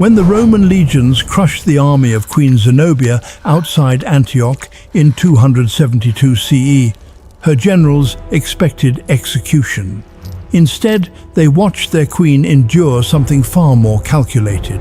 When the Roman legions crushed the army of Queen Zenobia outside Antioch in 272 CE, her generals expected execution. Instead, they watched their queen endure something far more calculated.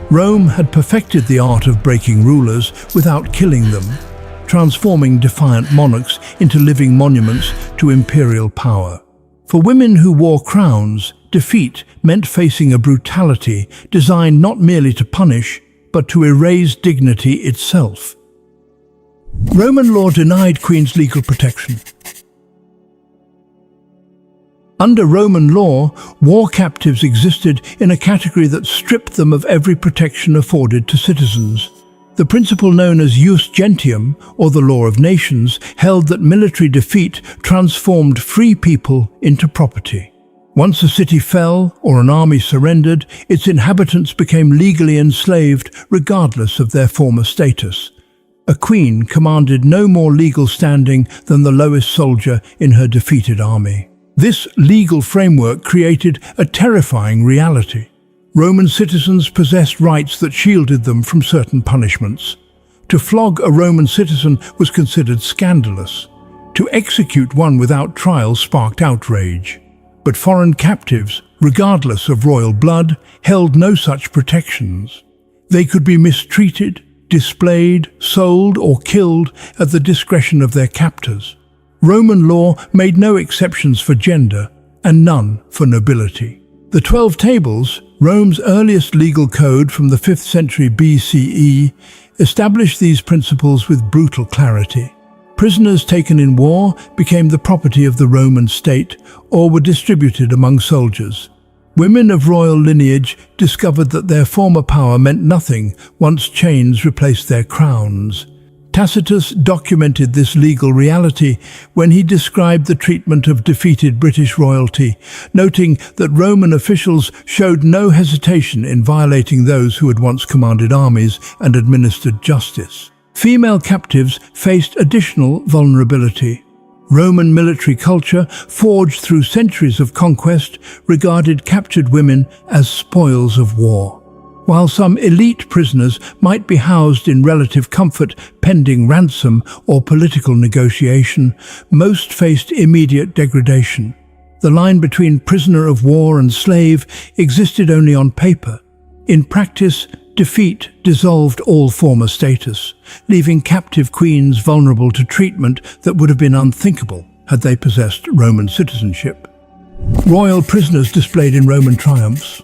Rome had perfected the art of breaking rulers without killing them, transforming defiant monarchs into living monuments to imperial power. For women who wore crowns, defeat meant facing a brutality designed not merely to punish, but to erase dignity itself. Roman law denied queens legal protection. Under Roman law, war captives existed in a category that stripped them of every protection afforded to citizens. The principle known as jus gentium, or the law of nations, held that military defeat transformed free people into property. Once a city fell or an army surrendered, its inhabitants became legally enslaved regardless of their former status. A queen commanded no more legal standing than the lowest soldier in her defeated army. This legal framework created a terrifying reality. Roman citizens possessed rights that shielded them from certain punishments. To flog a Roman citizen was considered scandalous. To execute one without trial sparked outrage. But foreign captives, regardless of royal blood, held no such protections. They could be mistreated, displayed, sold, or killed at the discretion of their captors. Roman law made no exceptions for gender and none for nobility. The 12 Tables, Rome's earliest legal code from the 5th century BCE, established these principles with brutal clarity. Prisoners taken in war became the property of the Roman state or were distributed among soldiers. Women of royal lineage discovered that their former power meant nothing once chains replaced their crowns. Tacitus documented this legal reality when he described the treatment of defeated British royalty, noting that Roman officials showed no hesitation in violating those who had once commanded armies and administered justice. Female captives faced additional vulnerability. Roman military culture, forged through centuries of conquest, regarded captured women as spoils of war. While some elite prisoners might be housed in relative comfort pending ransom or political negotiation, most faced immediate degradation. The line between prisoner of war and slave existed only on paper. In practice, defeat dissolved all former status, leaving captive queens vulnerable to treatment that would have been unthinkable had they possessed Roman citizenship. Royal prisoners displayed in Roman triumphs.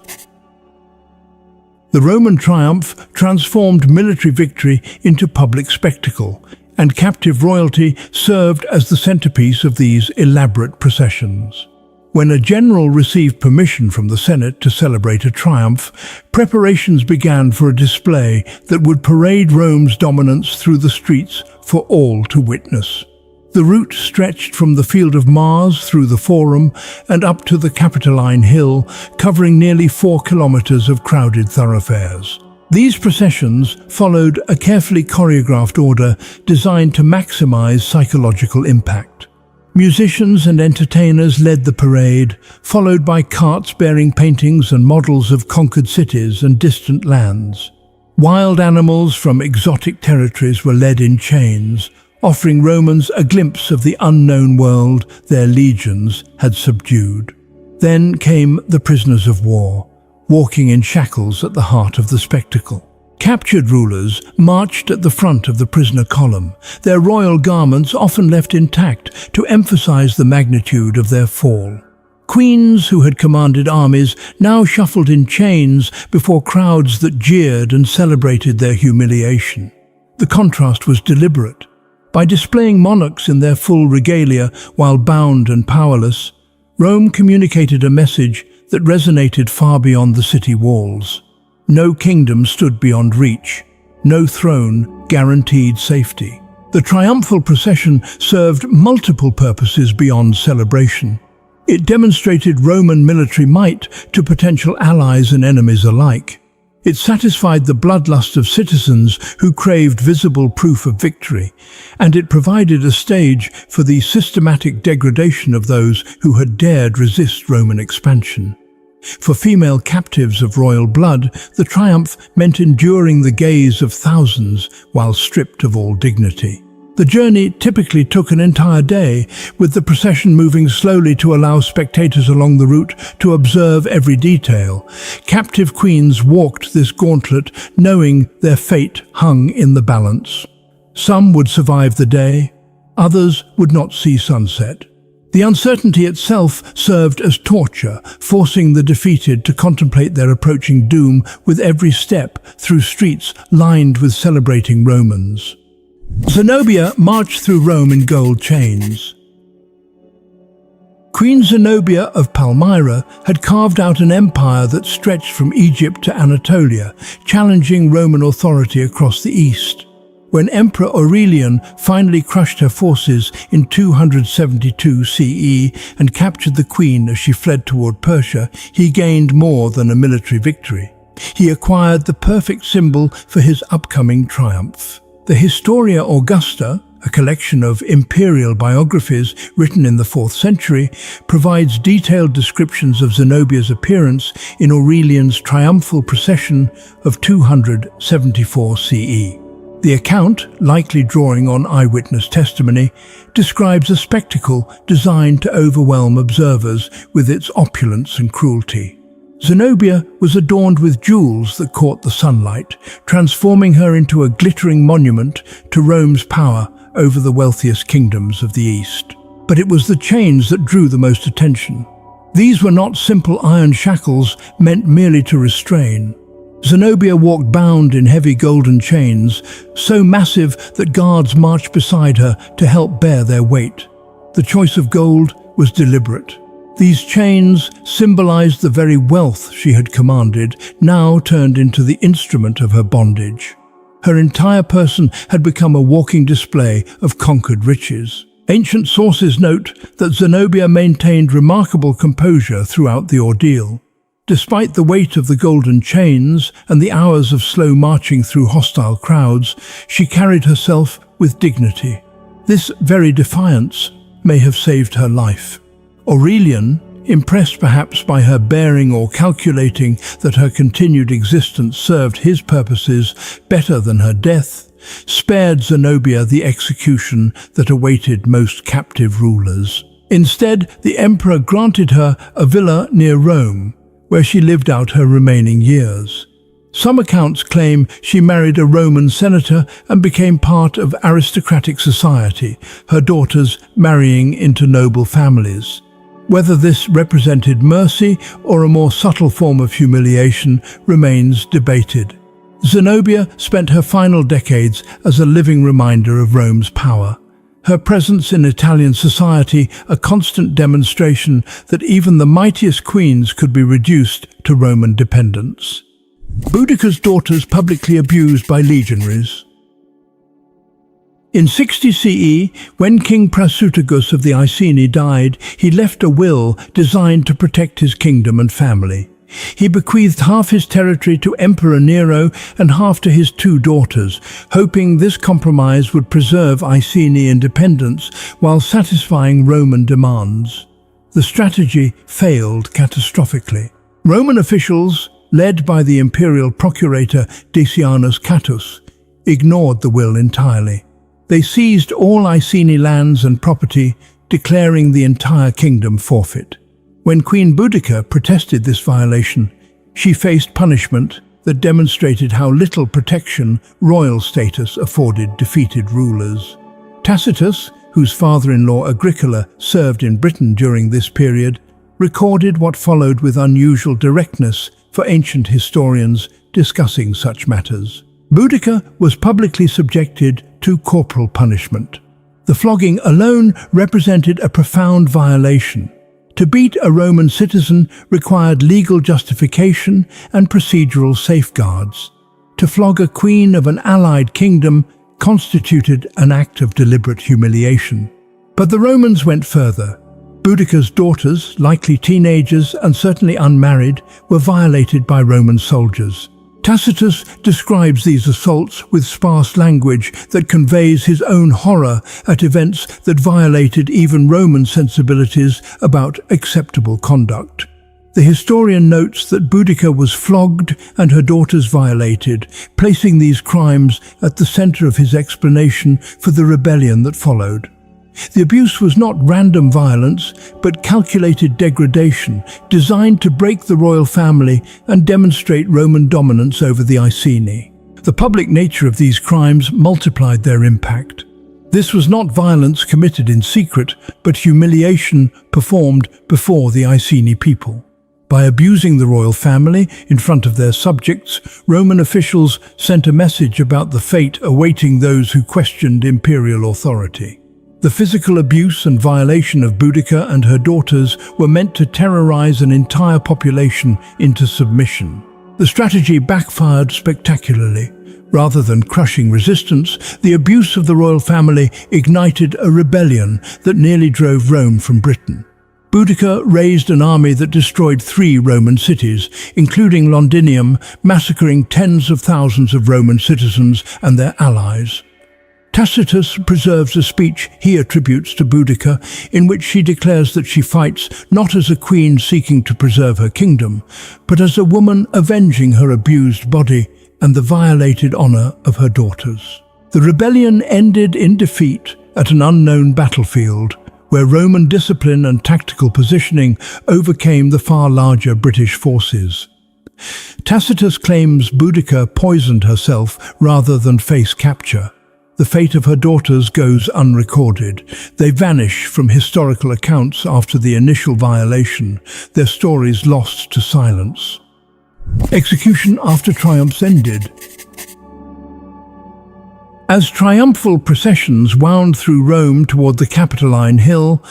The Roman triumph transformed military victory into public spectacle, and captive royalty served as the centerpiece of these elaborate processions. When a general received permission from the Senate to celebrate a triumph, preparations began for a display that would parade Rome's dominance through the streets for all to witness. The route stretched from the Field of Mars through the Forum and up to the Capitoline Hill, covering nearly 4 kilometers of crowded thoroughfares. These processions followed a carefully choreographed order designed to maximize psychological impact. Musicians and entertainers led the parade, followed by carts bearing paintings and models of conquered cities and distant lands. Wild animals from exotic territories were led in chains, offering Romans a glimpse of the unknown world their legions had subdued. Then came the prisoners of war, walking in shackles at the heart of the spectacle. Captured rulers marched at the front of the prisoner column, their royal garments often left intact to emphasize the magnitude of their fall. Queens who had commanded armies now shuffled in chains before crowds that jeered and celebrated their humiliation. The contrast was deliberate. By displaying monarchs in their full regalia while bound and powerless, Rome communicated a message that resonated far beyond the city walls. No kingdom stood beyond reach. No throne guaranteed safety. The triumphal procession served multiple purposes beyond celebration. It demonstrated Roman military might to potential allies and enemies alike. It satisfied the bloodlust of citizens who craved visible proof of victory, and it provided a stage for the systematic degradation of those who had dared resist Roman expansion. For female captives of royal blood, the triumph meant enduring the gaze of thousands while stripped of all dignity. The journey typically took an entire day, with the procession moving slowly to allow spectators along the route to observe every detail. Captive queens walked this gauntlet, knowing their fate hung in the balance. Some would survive the day, others would not see sunset. The uncertainty itself served as torture, forcing the defeated to contemplate their approaching doom with every step through streets lined with celebrating Romans. Zenobia marched through Rome in gold chains. Queen Zenobia of Palmyra had carved out an empire that stretched from Egypt to Anatolia, challenging Roman authority across the east. When Emperor Aurelian finally crushed her forces in 272 CE and captured the queen as she fled toward Persia, he gained more than a military victory. He acquired the perfect symbol for his upcoming triumph. The Historia Augusta, a collection of imperial biographies written in the 4th century, provides detailed descriptions of Zenobia's appearance in Aurelian's triumphal procession of 274 CE. The account, likely drawing on eyewitness testimony, describes a spectacle designed to overwhelm observers with its opulence and cruelty. Zenobia was adorned with jewels that caught the sunlight, transforming her into a glittering monument to Rome's power over the wealthiest kingdoms of the East. But it was the chains that drew the most attention. These were not simple iron shackles meant merely to restrain. Zenobia walked bound in heavy golden chains, so massive that guards marched beside her to help bear their weight. The choice of gold was deliberate. These chains symbolized the very wealth she had commanded, now turned into the instrument of her bondage. Her entire person had become a walking display of conquered riches. Ancient sources note that Zenobia maintained remarkable composure throughout the ordeal. Despite the weight of the golden chains and the hours of slow marching through hostile crowds, she carried herself with dignity. This very defiance may have saved her life. Aurelian, impressed perhaps by her bearing or calculating that her continued existence served his purposes better than her death, spared Zenobia the execution that awaited most captive rulers. Instead, the emperor granted her a villa near Rome, where she lived out her remaining years. Some accounts claim she married a Roman senator and became part of aristocratic society, her daughters marrying into noble families. Whether this represented mercy or a more subtle form of humiliation remains debated. Zenobia spent her final decades as a living reminder of Rome's power. Her presence in Italian society a constant demonstration that even the mightiest queens could be reduced to Roman dependence. Boudica's daughters publicly abused by legionaries. In 60 CE, when King Prasutagus of the Iceni died, he left a will designed to protect his kingdom and family. He bequeathed half his territory to Emperor Nero and half to his 2 daughters, hoping this compromise would preserve Iceni independence while satisfying Roman demands. The strategy failed catastrophically. Roman officials, led by the imperial procurator Decianus Catus, ignored the will entirely. They seized all Iceni lands and property, declaring the entire kingdom forfeit. When Queen Boudica protested this violation, she faced punishment that demonstrated how little protection royal status afforded defeated rulers. Tacitus, whose father-in-law Agricola served in Britain during this period, recorded what followed with unusual directness for ancient historians discussing such matters. Boudica was publicly subjected to corporal punishment. The flogging alone represented a profound violation. To beat a Roman citizen required legal justification and procedural safeguards. To flog a queen of an allied kingdom constituted an act of deliberate humiliation. But the Romans went further. Boudica's daughters, likely teenagers and certainly unmarried, were violated by Roman soldiers. Tacitus describes these assaults with sparse language that conveys his own horror at events that violated even Roman sensibilities about acceptable conduct. The historian notes that Boudica was flogged and her daughters violated, placing these crimes at the center of his explanation for the rebellion that followed. The abuse was not random violence, but calculated degradation, designed to break the royal family and demonstrate Roman dominance over the Iceni. The public nature of these crimes multiplied their impact. This was not violence committed in secret, but humiliation performed before the Iceni people. By abusing the royal family in front of their subjects, Roman officials sent a message about the fate awaiting those who questioned imperial authority. The physical abuse and violation of Boudica and her daughters were meant to terrorize an entire population into submission. The strategy backfired spectacularly. Rather than crushing resistance, the abuse of the royal family ignited a rebellion that nearly drove Rome from Britain. Boudica raised an army that destroyed 3 Roman cities, including Londinium, massacring tens of thousands of Roman citizens and their allies. Tacitus preserves a speech he attributes to Boudica, in which she declares that she fights not as a queen seeking to preserve her kingdom, but as a woman avenging her abused body and the violated honor of her daughters. The rebellion ended in defeat at an unknown battlefield, where Roman discipline and tactical positioning overcame the far larger British forces. Tacitus claims Boudica poisoned herself rather than face capture. The fate of her daughters goes unrecorded. They vanish from historical accounts after the initial violation, their stories lost to silence. Execution after triumphs ended. As triumphal processions wound through Rome toward the Capitoline Hill,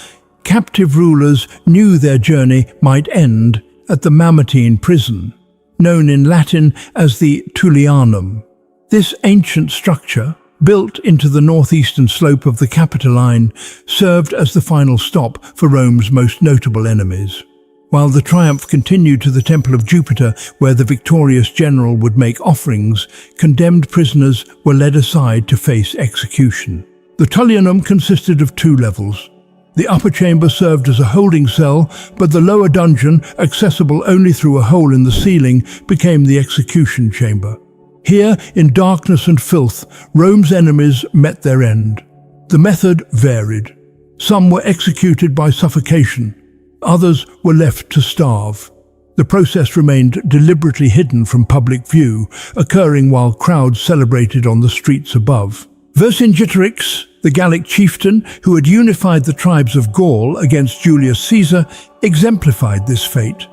captive rulers knew their journey might end at the Mamertine prison, known in Latin as the Tullianum. This ancient structure, built into the northeastern slope of the Capitoline, served as the final stop for Rome's most notable enemies. While the triumph continued to the Temple of Jupiter, where the victorious general would make offerings, condemned prisoners were led aside to face execution. The Tullianum consisted of 2 levels. The upper chamber served as a holding cell, but the lower dungeon, accessible only through a hole in the ceiling, became the execution chamber. Here, in darkness and filth, Rome's enemies met their end. The method varied. Some were executed by suffocation. Others were left to starve. The process remained deliberately hidden from public view, occurring while crowds celebrated on the streets above. Vercingetorix, the Gallic chieftain who had unified the tribes of Gaul against Julius Caesar, exemplified this fate.